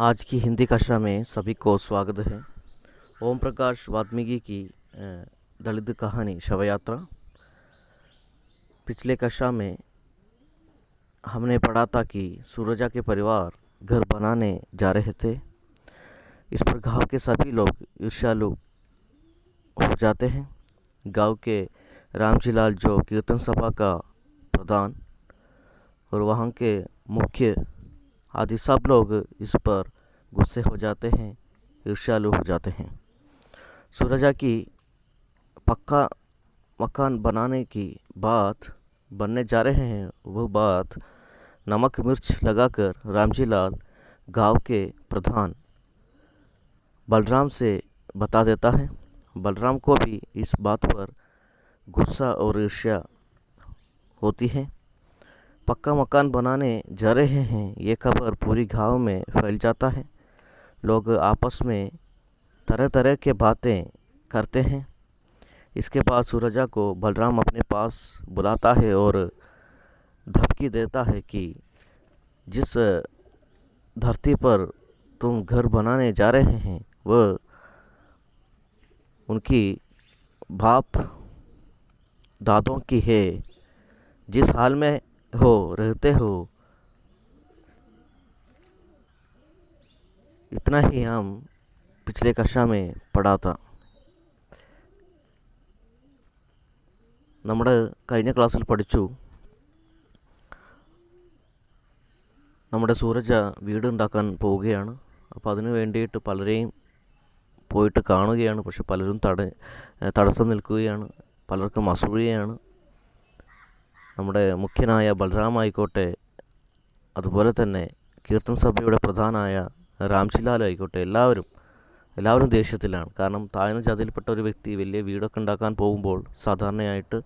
आज की हिंदी कक्षा में सभी को स्वागत है। ओम प्रकाश वाल्मीकि की दलित कहानी शव यात्रा। पिछले कक्षा में हमने पढ़ा था कि सूरजा के परिवार घर बनाने जा रहे थे। इस पर गांव के सभी लोग ईर्ष्यालु हो जाते हैं। गांव के रामजीलाल जो कीर्तन सभा का प्रधान और वहाँ के मुख्य आदि सब लोग इस पर गुस्से हो जाते हैं, ईर्ष्यालु हो जाते हैं। सूरजा की पक्का मकान बनाने की बात बनने जा रहे हैं, वह बात नमक मिर्च लगाकर रामजीलाल गांव के प्रधान बलराम से बता देता है। बलराम को भी इस बात पर गुस्सा और ईर्ष्या होती है। पक्का मकान बनाने जा रहे हैं, ये खबर पूरी गांव में फैल जाता है। लोग आपस में तरह तरह के बातें करते हैं। इसके बाद सूरजा को बलराम अपने पास बुलाता है और धमकी देता है कि जिस धरती पर तुम घर बनाने जा रहे हैं वह उनकी बाप दादों की है। जिस हाल में रहते हो, इतना ही हम पिछले कक्षा में पढ़ा था। നമ്മുടെ കഴിഞ്ഞ ക്ലാസ്സിൽ പഠിച്ചു നമ്മുടെ സൂരജ വീട് ഉണ്ടാക്കാൻ പോവുകയാണ്. അപ്പോൾ അതിനു വേണ്ടിയിട്ട് പലരെയും പോയിട്ട് കാണുകയാണ്. പക്ഷെ പലരും തടസ്സം നിൽക്കുകയാണ്, പലർക്കും അസൂയയാണ്. നമ്മുടെ മുഖ്യനായ ബലറാം ആയിക്കോട്ടെ, അതുപോലെ തന്നെ കീർത്തൻ സഭയുടെ പ്രധാനായ രാംജിലാൽ ആയിക്കോട്ടെ, എല്ലാവരും ദേഷ്യത്തിലാണ്. കാരണം താഴ്ന്ന ജാതിയിൽപ്പെട്ട ഒരു വ്യക്തി വലിയ വീടൊക്കെ ഉണ്ടാക്കാൻ പോകുമ്പോൾ സാധാരണയായിട്ട്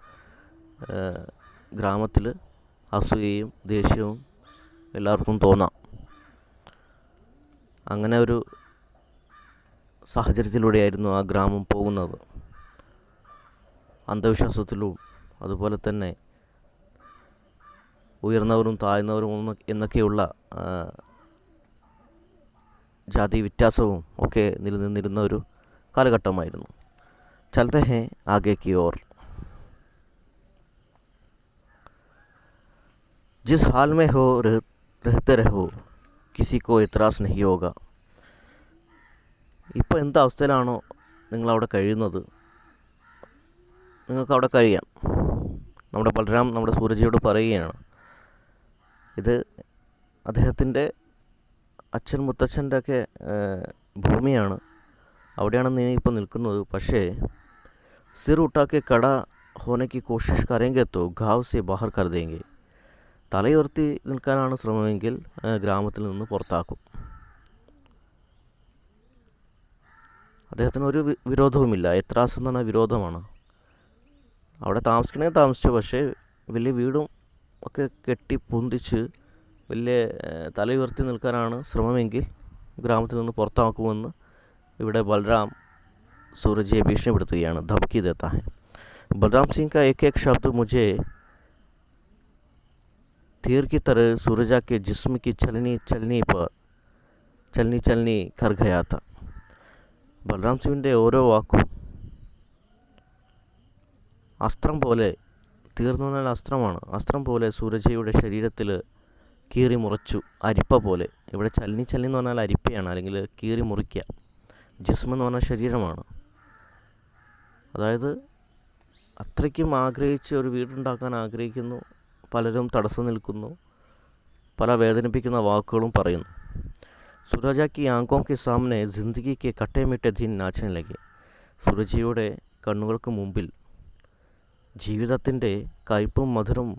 ഗ്രാമത്തിൽ അസൂയയും ദേഷ്യവും എല്ലാവർക്കും തോന്നാം. അങ്ങനെ ഒരു സാഹചര്യത്തിലൂടെയായിരുന്നു ആ ഗ്രാമം പോകുന്നത്. അന്ധവിശ്വാസത്തിലും അതുപോലെ തന്നെ ഉയർന്നവരും താഴ്ന്നവരും എന്നൊക്കെയുള്ള जाति व्यत्यासവും ഒക്കെ നിലനിന്നിരുന്ന ഒരു കാലഘട്ടമായിരുന്നു. चलते हैं आगे की ओर। जिस हाल में हो रहते रहो, किसी को इतराज़ नहीं होगा. ഇപ്പോൾ എന്ത് അവസ്ഥയിലാണോ നിങ്ങളവിടെ കഴിയുന്നത്, നിങ്ങൾക്ക് അവിടെ കഴിയാം. നമ്മുടെ ബലറാം നമ്മുടെ സൂരജയോട് പറയുകയാണ്. ഇത് അദ്ദേഹത്തിൻ്റെ അച്ഛൻ മുത്തച്ഛൻ്റെ ഒക്കെ ഭൂമിയാണ്. അവിടെയാണ് നീ ഇപ്പോൾ നിൽക്കുന്നത്. പക്ഷേ സിർ ഉട്ടാ കെ കട ഹോനെ കി കോഷിഷ് കരേംഗെ തോ ഗാവ് സെ ബാഹർ കർ ദേംഗെ. തലയുയർത്തി നിൽക്കാനാണ് ശ്രമമെങ്കിൽ ഗ്രാമത്തിൽ നിന്ന് പുറത്താക്കും. അദ്ദേഹത്തിന് ഒരു വിരോധവുമില്ല. എത്രാസ് എന്ന് പറഞ്ഞാൽ വിരോധമാണ്. അവിടെ താമസിക്കണമെങ്കിൽ താമസിച്ചു, പക്ഷേ വലിയ വീടും ഒക്കെ കെട്ടി പൊന്തിച്ച് വലിയ തലയുയർത്തി നിൽക്കാനാണ് ശ്രമമെങ്കിൽ ഗ്രാമത്തിൽ നിന്ന് പുറത്താക്കുമെന്ന് ഇവിടെ ബലറാം सूरज ഭീഷണിപ്പെടുത്തുകയാണ്. धमकी देता है. बलराम सिंह का एक एक शब्द मुझे तीर की तरह सूरजा के जिस्म की चलनी कर गया था. ബലറാം സിംഗിൻ്റെ ഓരോ വാക്കും അസ്ത്രം പോലെ, തീർന്നു പറഞ്ഞാൽ അസ്ത്രമാണ്, അസ്ത്രം പോലെ സൂരജയുടെ ശരീരത്തിൽ കീറി മുറിച്ചു. അരിപ്പ പോലെ. ഇവിടെ ചലനി എന്ന് പറഞ്ഞാൽ അരിപ്പയാണ്, അല്ലെങ്കിൽ കീറി മുറിക്കുക. ജിസ്മ എന്ന് പറഞ്ഞാൽ ശരീരമാണ്. അതായത് അത്രയ്ക്കും ആഗ്രഹിച്ച് ഒരു വീടുണ്ടാക്കാൻ ആഗ്രഹിക്കുന്നു. പലരും തടസ്സം നിൽക്കുന്നു, പല വേദനിപ്പിക്കുന്ന വാക്കുകളും പറയുന്നു. सूरज की आंखों के सामने ജിന്ദഗി के കട്ടേ മിട്ടേ ദിൻ നാച്ചനെ ലഗെ. സൂരജയുടെ കണ്ണുകൾക്ക് മുമ്പിൽ ജീവിതത്തിൻ്റെ കയ്പും മധുരം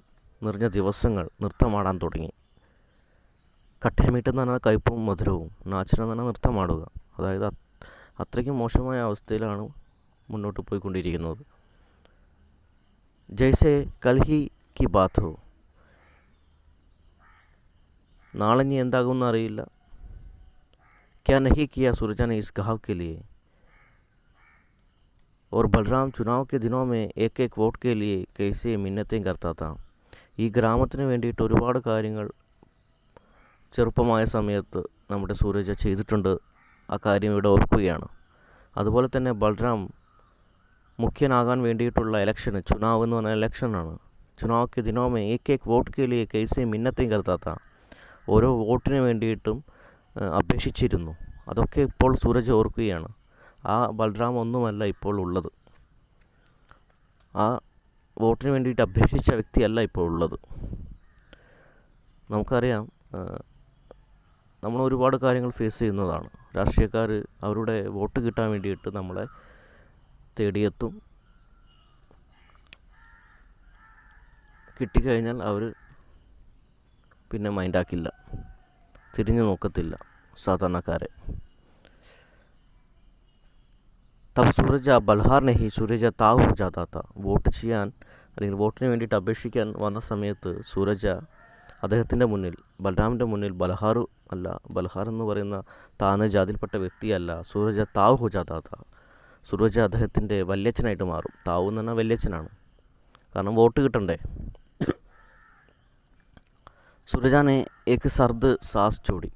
നിറഞ്ഞ ദിവസങ്ങൾ നൃത്തമാടാൻ തുടങ്ങി. കട്ടേമീട്ടെന്ന് പറഞ്ഞാൽ കയ്പും മധുരവും, നാച്ചന എന്ന് പറഞ്ഞാൽ നൃത്തമാടുക. അതായത് അത്രയ്ക്കും മോശമായ അവസ്ഥയിലാണ് മുന്നോട്ട് പോയിക്കൊണ്ടിരിക്കുന്നത്. ജയ്സെ കൽഹി കി ബാത് ഹോ. നാളെ ഇനി എന്താകുമെന്ന് അറിയില്ല. क्या नहीं किया सूरजा ने इस गाँव के लिए. और बलराम चुनाव के दिनों में एक एक वोट के लिए कैसे मिन्नतें करता था. ഈ ഗ്രാമത്തിന് വേണ്ടിയിട്ട് ഒരുപാട് കാര്യങ്ങൾ ചെറുപ്പമായ സമയത്ത് നമ്മുടെ സൂരജ് ചെയ്തിട്ടുണ്ട്. ആ കാര്യം ഇവിടെ ഓർക്കുകയാണ്. അതുപോലെ തന്നെ ബൽറാം മുഖ്യനാകാൻ വേണ്ടിയിട്ടുള്ള ഇലക്ഷന്, ചുനാവ് എന്ന് പറഞ്ഞ ഇലക്ഷനാണ്. ചുനാവ് കെ ദിനോ മേ ഏക് ഏക് വോട്ട് കെ ലിയെ കൈസെ മിന്നത്തേം കർത്താ താ. ഓരോ വോട്ടിന് വേണ്ടിയിട്ടും അപേക്ഷിച്ചിരുന്നു. അതൊക്കെ ഇപ്പോൾ സൂരജ് ഓർക്കുകയാണ്. ആ ബൽറാം ഒന്നുമല്ല ഇപ്പോൾ ഉള്ളത്. ആ വോട്ടിന് വേണ്ടിയിട്ട് അപേക്ഷിച്ച വ്യക്തിയല്ല ഇപ്പോൾ ഉള്ളത്. നമുക്കറിയാം, നമ്മൾ ഒരുപാട് കാര്യങ്ങൾ ഫേസ് ചെയ്യുന്നതാണ്. രാഷ്ട്രീയക്കാർ അവരുടെ വോട്ട് കിട്ടാൻ വേണ്ടിയിട്ട് നമ്മളെ തേടിയെത്തും. കിട്ടിക്കഴിഞ്ഞാൽ അവർ പിന്നെ മൈൻഡാക്കില്ല, തിരിഞ്ഞു നോക്കത്തില്ല സാധാരണക്കാരെ. തബ് സൂരജ ബൽഹാർ നെഹി സൂരജ താവ് ഹോ ജാതാ താ. വോട്ട് ചെയ്യാൻ അല്ലെങ്കിൽ വോട്ടിന് വേണ്ടിയിട്ട് അപേക്ഷിക്കാൻ വന്ന സമയത്ത് സൂരജ അദ്ദേഹത്തിൻ്റെ മുന്നിൽ, ബൽറാമിൻ്റെ മുന്നിൽ ബൽഹാർ അല്ല, ബൽഹാർ എന്ന് പറയുന്ന താഴ്ന്ന ജാതിയിൽപ്പെട്ട വ്യക്തിയല്ല, സൂരജ താവ് ഹോ ജാതാ താ. സൂരജ അദ്ദേഹത്തിൻ്റെ വല്യച്ഛനായിട്ട് മാറും. താവ് എന്ന് പറഞ്ഞാൽ വല്യച്ഛനാണ്, കാരണം വോട്ട് കിട്ടണ്ടേ. സൂരജാനെ ഏക്ക് സർദ് സാസ് ചോടി.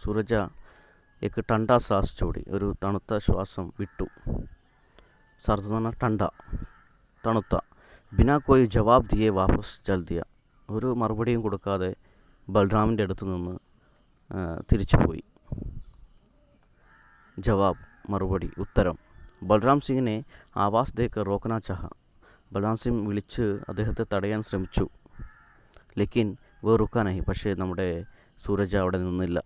സൂരജ ഏക്ക് ടണ്ട സാസ് ചോടി. ഒരു തണുത്ത ശ്വാസം വിട്ടു. സർദ് എന്ന് പറഞ്ഞാൽ ടണ്ട, തണുത്ത. ബിനാ കോയി ജവാബ് ദിയെ വാപസ് ചൽ ദിയ. ഒരു മറുപടിയും കൊടുക്കാതെ ബൽറാമിൻ്റെ അടുത്ത് നിന്ന് തിരിച്ചുപോയി. ജവാബ്, മറുപടി, ഉത്തരം. ബൽറാം സിംഗിനെ ആവാസ് ദേക്കർ റോക്കനാ ചാഹ. ബൽറാം സിംഗ് വിളിച്ച് അദ്ദേഹത്തെ തടയാൻ ശ്രമിച്ചു. ലേക്കിൻ വോ റുക്കാ നഹി. പക്ഷേ നമ്മുടെ സൂരജ അവിടെ നിന്നില്ല.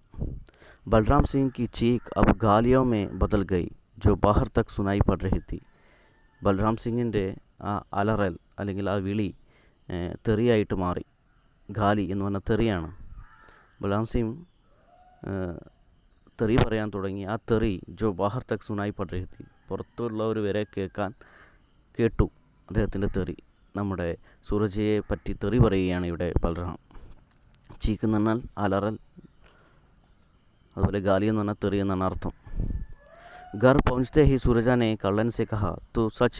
ബൽറാം സിംഗ് की चीख अब गालियों में बदल गई जो बाहर तक सुनाई पड़ रही थी. ബൽറാം സിംഗിൻ്റെ ആ അലറൽ അല്ലെങ്കിൽ ആ വിളി തെറിയായിട്ട് മാറി. ഗാലി എന്ന് പറഞ്ഞാൽ തെറിയാണ്. ബൽറാം സിംഗ് തെറി പറയാൻ തുടങ്ങി. ആ തെറി ജോ ബാഹർ തക് സുനായി പഡ് രഹി തി. പുറത്തുള്ളവർ വരെ കേട്ടു അദ്ദേഹത്തിൻ്റെ തെറി. നമ്മുടെ സൂരജയെ പറ്റി തെറി പറയുകയാണ് ഇവിടെ ബൽറാം. ചീക്ക് എന്ന് പറഞ്ഞാൽ അലറൽ, അതുപോലെ ഗാലി എന്ന് പറഞ്ഞാൽ തെറി എന്നാണ് അർത്ഥം. घर पहुँचते ही सूरजा ने कल्लन से कहा, तू सच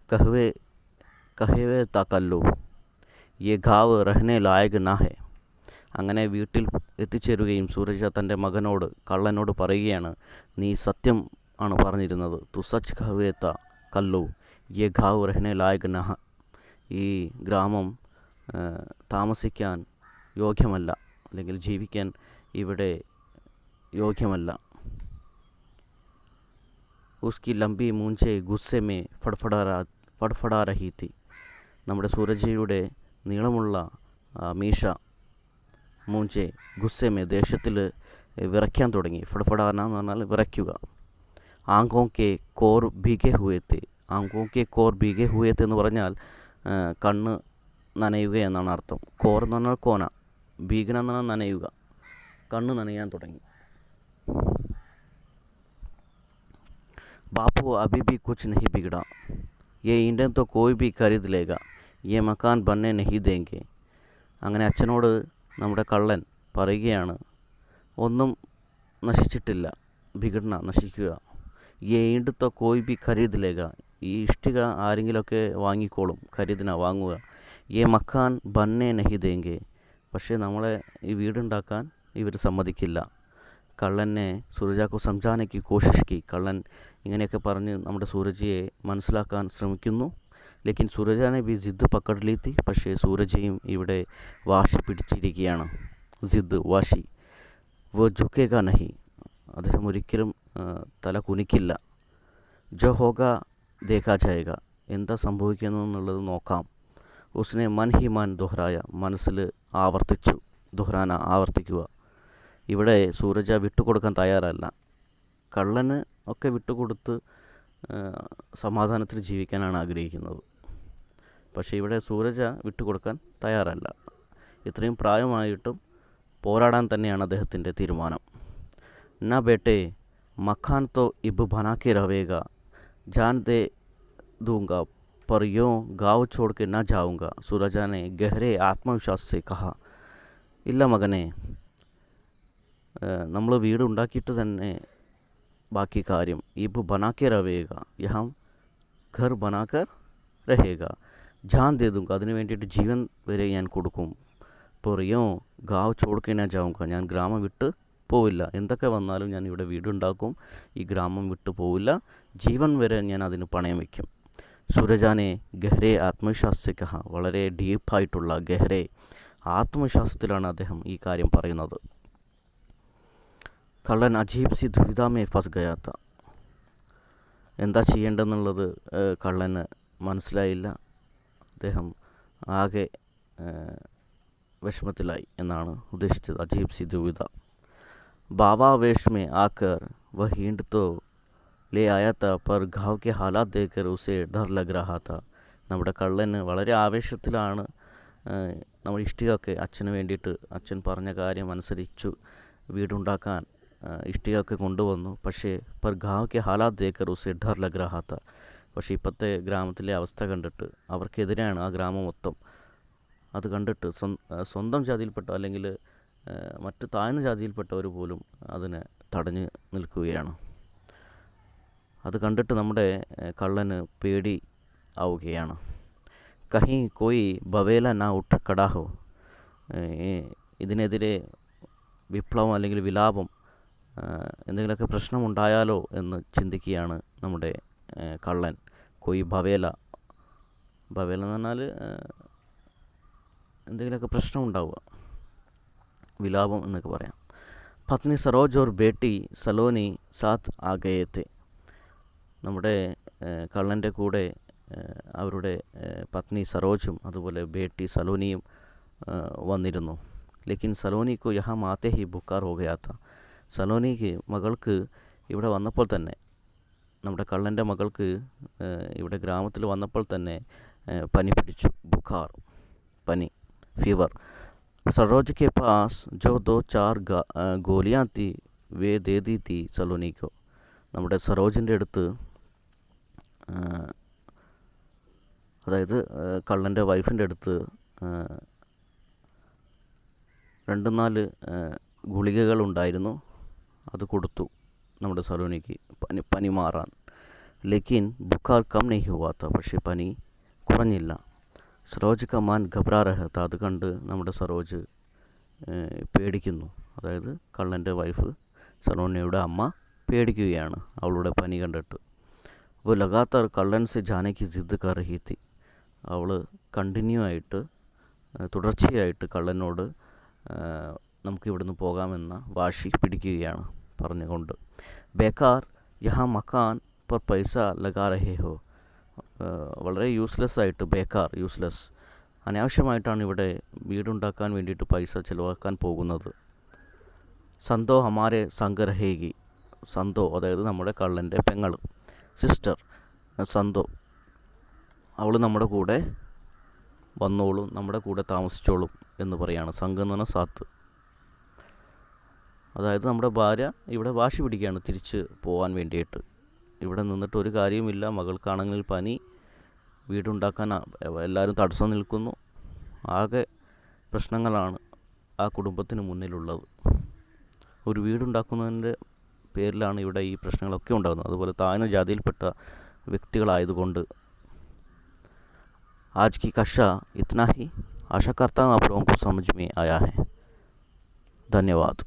कहवे ता कल्लू, ये घाव रहने लायक ना है. അങ്ങനെ വീട്ടിൽ എത്തിച്ചേരുകയും സൂരജ തൻ്റെ മകനോട്, കള്ളനോട് പറയുകയാണ്, നീ സത്യം ആണ് പറഞ്ഞിരുന്നത്. തു സച്ച് കഹവേ ത കല്ലു യെ ഘാവ് രഹനെ ലായക് നഹ. ഈ ഗ്രാമം താമസിക്കാൻ യോഗ്യമല്ല, അല്ലെങ്കിൽ ജീവിക്കാൻ ഇവിടെ യോഗ്യമല്ല. ഉസ്കി ലംബി മൂഞ്ചെ ഗുസ്സെ മേ ഫഡ്ഫഡാ രഹി തി. നമ്മുടെ സൂരജയുടെ നീളമുള്ള മീശ മൂഞ്ചെ ഗുസ്സെ മേ ദേഷ്യത്തിൽ വിറയ്ക്കാൻ തുടങ്ങി. ഫഡ്ഫഡാന എന്ന് പറഞ്ഞാൽ വിറയ്ക്കുക. ആങ്കോ കെ കോർ ഭീഗെ ഹുവേത്തെ. ആങ്കോ കെ കോർ ഭീഗെ ഹുവേത്തെ എന്ന് പറഞ്ഞാൽ കണ്ണ് നനയുക എന്നാണ് അർത്ഥം. കോർ എന്ന് പറഞ്ഞാൽ കോന, ഭീഗന എന്ന് പറഞ്ഞാൽ നനയുക. കണ്ണ് നനയാൻ തുടങ്ങി. बापू अभी भी कुछ नहीं बिगड़ा. ये ईंधन तो कोई भी खरीद लेगा. ये मकान बनने नहीं देंगे. അങ്ങനെ അച്ഛനോട് നമ്മുടെ കള്ളൻ പറയുകയാണ്, ഒന്നും നശിച്ചിട്ടില്ല. ബിഗഡന, നശിക്കുക. യേ ഈണ്ട് തോ കോയി ബി ഖരീദ് ലേഗ. ഈ ഇഷ്ടിക ആരെങ്കിലുമൊക്കെ വാങ്ങിക്കോളും. ഖരീദിന, വാങ്ങുക. യേ മക്കാൻ ബന്നെ നഹി ദേങ്കെ. പക്ഷേ നമ്മളെ ഈ വീടുണ്ടാക്കാൻ ഇവർ സമ്മതിക്കില്ല. കള്ളനെ സൂരജാക്കു സംജാനയ്ക്ക് കോശിഷ്കി. കള്ളൻ ഇങ്ങനെയൊക്കെ പറഞ്ഞ് നമ്മുടെ സൂരജയെ മനസ്സിലാക്കാൻ ശ്രമിക്കുന്നു. ലേക്കിൻ സൂരജാനെ ബി ജിദ് പക്കഡ് ലീത്തി. പക്ഷേ സൂരജയും ഇവിടെ വാശി പിടിച്ചിരിക്കുകയാണ്. ജിദ്, വാശി. വോ ജുക്കേഗ നഹി. അദ്ദേഹം ഒരിക്കലും തല കുനിക്കില്ല. ജോ ഹോഗ ദേഖാ ജായേഗ. എന്താ സംഭവിക്കുന്നതെന്നുള്ളത് നോക്കാം. ഉസ്നെ മൻ ഹി മൻ ദോഹ്റായ. മനസ്സിൽ ആവർത്തിച്ചു. ദോഹ്റാന, ആവർത്തിക്കുക. ഇവിടെ സൂരജ വിട്ടുകൊടുക്കാൻ തയ്യാറല്ല. കള്ളന് ഒക്കെ വിട്ടുകൊടുത്ത് സമാധാനത്തിൽ ജീവിക്കാനാണ് ആഗ്രഹിക്കുന്നത്. പക്ഷേ ഇവിടെ സൂരജ വിട്ടുകൊടുക്കാൻ തയ്യാറല്ല. ഇത്രയും പ്രായമായിട്ടും പോരാടാൻ തന്നെയാണ് അദ്ദേഹത്തിൻ്റെ തീരുമാനം. ന ബേട്ടെ മഖാൻ തോ ഇബ് ബനാക്കെ രവേഗ ജാൻ ദേ ദൂങ്ക पर यूँ गाँव छोड़ के ना जाऊँगा. सूरजा ने गहरे आत्मविश्वास से कहा. ഇല്ല മകനെ, നമ്മൾ വീട് ഉണ്ടാക്കിയിട്ട് തന്നെ ബാക്കി കാര്യം. ഇബ് ബനാക്കെ രവേഗ യഹാം ഘർ ബനാക്കർ രഹേഗ. ജാൻ ദേ ദൂങ്ക. അതിന് വേണ്ടിയിട്ട് ജീവൻ വരെ ഞാൻ കൊടുക്കും. പൊറിയോ ഗാവ് ചോടുക്കെ ഞാൻ ജാവുക. ഞാൻ ഗ്രാമം വിട്ട് പോവില്ല, എന്തൊക്കെ വന്നാലും ഞാൻ ഇവിടെ വീടുണ്ടാക്കും, ഈ ഗ്രാമം വിട്ടു പോവില്ല, ജീവൻ വരെ ഞാൻ അതിന് പണയം വയ്ക്കും. സൂരജാനെ ഗഹ്രെ ആത്മവിശ്വാസ കഹ, വളരെ ഡീപ്പായിട്ടുള്ള ഗഹ്രെ ആത്മവിശ്വാസത്തിലാണ് അദ്ദേഹം ഈ കാര്യം പറയുന്നത്. കള്ളൻ അജീബ് സി ദുവിധാമേ ഫസ് ഗയാത്ത, എന്താ ചെയ്യേണ്ടതെന്നുള്ളത് കള്ളന് മനസ്സിലായില്ല. അദ്ദേഹം ആകെ വിഷമത്തിലായി എന്നാണ് ഉദ്ദേശിച്ചത്. അജീബ് സി ദുവിധ. भावावेश में आकर वह हींट तो ले आया था, पर घाव के हालात देखकर उसे डर लग रहा था. നമ്മുടെ കള്ളന് വളരെ ആവേശത്തിലാണ് നമ്മൾ ഇഷ്ടികയൊക്കെ അച്ഛന് വേണ്ടിയിട്ട്, അച്ഛൻ പറഞ്ഞ കാര്യം അനുസരിച്ചു വീടുണ്ടാക്കാൻ ഇഷ്ടികയൊക്കെ കൊണ്ടുവന്നു. പക്ഷേ പർ ഗാവ് കെ ഹാലാത്ത് ദേക്കർ ഉസെ ഡർ ലഗ് രഹാ താ, പക്ഷേ ഇപ്പോഴത്തെ ഗ്രാമത്തിലെ അവസ്ഥ കണ്ടിട്ട് അവർക്കെതിരെയാണ് ആ ഗ്രാമം മൊത്തം. അത് കണ്ടിട്ട് സ്വന്തം ജാതിയിൽപ്പെട്ട അല്ലെങ്കിൽ മറ്റ് താഴ്ന്ന ജാതിയിൽപ്പെട്ടവർ പോലും അതിനെ തടഞ്ഞു നിൽക്കുകയാണ്. അത് കണ്ടിട്ട് നമ്മുടെ കള്ളന് പേടി ആവുകയാണ്. കഹി കോയി ബവേല നാ ഉട്ട കടാഹോ, ഇതിനെതിരെ വിപ്ലവം അല്ലെങ്കിൽ വിലാപം, എന്തെങ്കിലുമൊക്കെ പ്രശ്നമുണ്ടായാലോ എന്ന് ചിന്തിക്കുകയാണ് നമ്മുടെ കള്ളൻ. കോയി ബവേല, ബവേല എന്ന് പറഞ്ഞാൽ എന്തെങ്കിലുമൊക്കെ പ്രശ്നം ഉണ്ടാവുക, വിലാപം എന്നൊക്കെ പറയാം. പത്നി സരോജ് ഓർ ബേട്ടി സലോനി സാത്ത് ആ ഗയേ തെ, നമ്മുടെ കള്ളൻ്റെ കൂടെ അവരുടെ പത്നി സരോജും അതുപോലെ ബേട്ടി സലോനിയും വന്നിരുന്നു. ലേക്കിൻ സലോനിക്കോ യഹാം ആത്തെ ഹി ബുക്കാർ ഹോ ഗയാ താ, സലോനിക്ക് മകൾക്ക് ഇവിടെ വന്നപ്പോൾ തന്നെ, നമ്മുടെ കള്ളൻ്റെ മകൾക്ക് ഇവിടെ ഗ്രാമത്തിൽ വന്നപ്പോൾ തന്നെ പനി പിടിച്ചു. ബുഖാർ, പനി, ഫീവർ. सरोज के पास जो 2-4 गोलियाँ थी वे दे दी थी सलोनी को, നമ്മുടെ സരോജിൻ്റെ അടുത്ത്, അതായത് കള്ളൻ്റെ വൈഫിൻ്റെ അടുത്ത് 2-4 ഗുളികകളുണ്ടായിരുന്നു. അത് കൊടുത്തു നമ്മുടെ സലോനിക്ക് പനി മാറാൻ. ലേക്കിൻ ബുഖാർ കം നെഹി ഹുവാ താ, പക്ഷേ പനി കുറഞ്ഞില്ല. സരോജ് ക മാൻ ഘബ്രാ രഹ താ, അത് കണ്ട് നമ്മുടെ സരോജ് പേടിക്കുന്നു. അതായത് കള്ളൻ്റെ വൈഫ് സലോനിയുടെ അമ്മ പേടിക്കുകയാണ് അവളുടെ പനി കണ്ടിട്ട്. वो लगातार कल्लन से जाने की ജിദ് कर रही थी, അവൾ കണ്ടിന്യൂ ആയിട്ട്, തുടർച്ചയായിട്ട് കള്ളനോട് നമുക്ക് ഇവിടുന്ന് പോകാമെന്ന വാശി പിടിക്കുകയാണ് പറഞ്ഞുകൊണ്ട്. ബേക്കാർ യഹാ മക്കാൻ പർ പൈസ ലഗാ രഹേ ഹോ, വളരെ യൂസ്ലെസ് ആയിട്ട്, ബേക്കാർ യൂസ്ലെസ്, അനാവശ്യമായിട്ടാണ് ഇവിടെ വീടുണ്ടാക്കാൻ വേണ്ടിയിട്ട് പൈസ ചിലവാക്കാൻ പോകുന്നത്. സന്തോ ഹമാരെ സംഗ് രഹേഗി, സന്തോ അതായത് നമ്മുടെ കള്ളൻ്റെ പെങ്ങൾ, സിസ്റ്റർ സന്തോ, അവൾ നമ്മുടെ കൂടെ വന്നോളും, നമ്മുടെ കൂടെ താമസിച്ചോളും എന്ന് പറയാണ്. സംഘ് എന്ന് പറഞ്ഞാൽ സാത്ത്, അതായത് നമ്മുടെ ഭാര്യ ഇവിടെ വാശി പിടിക്കുകയാണ് തിരിച്ച് പോകാൻ വേണ്ടിയിട്ട്. ഇവിടെ നിന്നിട്ട് ഒരു കാര്യവുമില്ല, മകൾക്കാണെങ്കിൽ പനി, വീടുണ്ടാക്കാൻ എല്ലാവരും തടസ്സം നിൽക്കുന്നു, ആകെ പ്രശ്നങ്ങളാണ് ആ കുടുംബത്തിന് മുന്നിലുള്ളത്. ഒരു വീടുണ്ടാക്കുന്നതിൻ്റെ പേരിലാണ് ഇവിടെ ഈ പ്രശ്നങ്ങളൊക്കെ ഉണ്ടാകുന്നത്, അതുപോലെ താഴ്ന്ന ജാതിയിൽപ്പെട്ട വ്യക്തികളായതുകൊണ്ട്. आज की कक्षा इतना ही, आशा करता हूँ आप लोगों को समझ में आया है. धन्यवाद.